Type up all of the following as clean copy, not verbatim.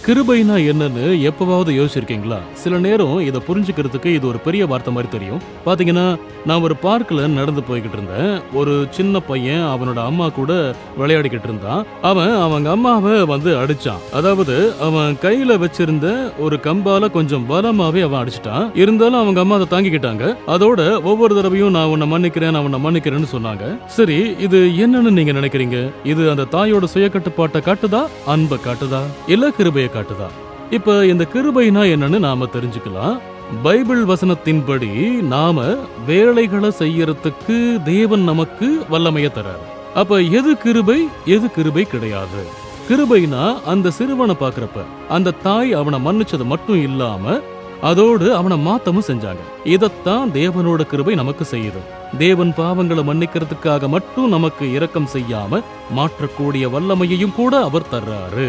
கிருபைனா என்னன்னு எப்பவாவது யோசிச்சிருக்கீங்களா? சில நேரம் இதை புரிஞ்சுக்கிறதுக்கு இது ஒரு பெரிய வார்த்தை மாதிரி தெரியும். பாத்தீங்கன்னா, நான் ஒரு பார்க்ல நடந்து போய்கிட்டு இருந்தேன். ஒரு சின்ன பையன் அவனோட அம்மா கூட விளையாடிக்கிட்டு இருந்தான். அவன் அவங்க அம்மாவை அடிச்சான். அதாவது அவன் கையில வச்சிருந்த ஒரு கம்பால கொஞ்சம் பலமாவே அவன் அடிச்சிட்டான். இருந்தாலும் அவங்க அம்மா அதை தாங்கிக்கிட்டாங்க. அதோட ஒவ்வொரு தடவையும் நான் உன்னை மன்னிக்கிறேன்னு சொன்னாங்க. சரி, இது என்னன்னு நீங்க நினைக்கிறீங்க? இது அந்த தாயோட சுய கட்டுப்பாட்டை காட்டுதா, அன்பை காட்டுதா, இல்ல கிருபையை காட்டுதா? இப்ப இந்த கிருபைனா என்னன்னு நாம தெரிஞ்சுக்கலாம். பைபிள் வசனத்தின்படி நாம வேலைகளை செய்யறதுக்கு தேவன் நமக்கு வல்லமையை தராரு. அப்ப எது கிருபை, எது கிருபை கிடையாது? கிருபைனா அந்த சிறுவனை பாக்குறப்ப அந்த தாய் அவனை மன்னிச்சது மட்டும் இல்லாம அதோடு அவனை மாத்தமும் செஞ்சாங்க. இதத்தான் தேவனோட கிருபை நமக்கு செய்யுது. தேவன் பாவங்களை மன்னிக்கிறதுக்காக மட்டும் நமக்கு இரக்கம் செய்யாம மாற்றக்கூடிய வல்லமையையும் கூட அவர் தர்றாரு.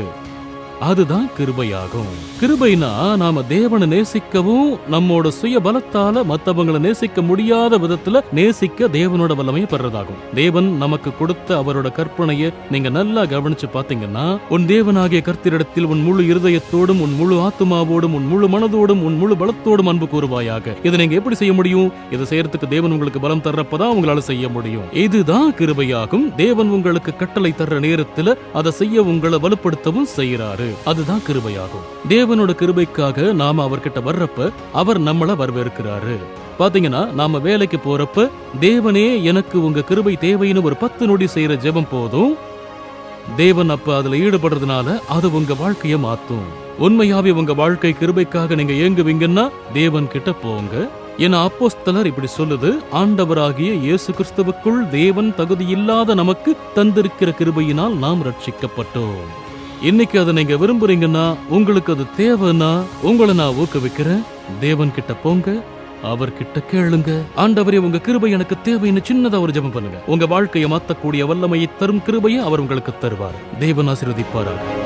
அதுதான் கிருபையாகும். கிருபைனா நாம தேவனை நேசிக்கவும் நம்மோட சுய பலத்தால மத்தவங்களை நேசிக்க முடியாத விதத்துல நேசிக்க தேவனோட வல்லமையை பெறதாகும். தேவன் நமக்கு கொடுத்த அவரோட கற்பனையை நீங்க நல்லா கவனிச்சு பாத்தீங்கன்னா, உன் தேவனாகிய கர்த்தரிடத்தில் உன் முழு இருதயத்தோடும், உன் முழு ஆத்துமாவோடும், உன் முழு மனதோடும், உன் முழு பலத்தோடும் அன்பு கூறுவாயாக. இதை நீங்க எப்படி செய்ய முடியும்? இதை செய்யறதுக்கு தேவன் உங்களுக்கு பலம் தர்றப்பதான் உங்களால செய்ய முடியும். இதுதான் கிருபையாகும். தேவன் உங்களுக்கு கட்டளை தர்ற நேரத்துல அதை செய்ய உங்களை வலுப்படுத்தவும் செய்யறாரு. அதுதான் கிருபையாகும். தேவனோட கிருபைக்காக நாம அவர்கிட்ட வர்றப்ப அவர் நம்மள வரவேற்கிறாரு. பாத்தீங்கன்னா, நாம வேலைக்கு போறப்ப தேவனே எனக்கு உங்க கிருபை தேவைன்னு ஒரு 10 நொடி செய்யற ஜெபம் போதும். தேவன் அப்ப அதுல ஈடுபடுறதுனால அது உங்க வாழ்க்கைய மாத்தும். உண்மையாவே உங்க வாழ்க்கை கிருபைக்காக நீங்க ஏங்குவீங்கன்னா தேவன் கிட்ட போங்க. என அப்போஸ்தலர் இப்படி சொல்லுது, ஆண்டவராகிய இயேசு கிறிஸ்துவுக்குள் தேவன் தகுதியில்லாத நமக்கு தந்திருக்கிற கிருபையினால் நாம் ரட்சிக்கப்பட்டோம். இன்னைக்கு அதை நீங்க விரும்புறீங்கன்னா, உங்களுக்கு அது தேவைன்னா, உங்களை நான் ஊக்குவிக்கிறேன். தேவன் கிட்ட போங்க, அவர்கிட்ட கேளுங்க. ஆண்டவரே, உங்க கிருபை எனக்கு தேவைன்னு சின்னதா ஒரு ஜெபம் பண்ணுங்க. உங்க வாழ்க்கையை மாத்தக்கூடிய வல்லமையை தரும் கிருபையை அவர் உங்களுக்கு தருவார். தேவன் ஆசீர்வதிப்பாராக.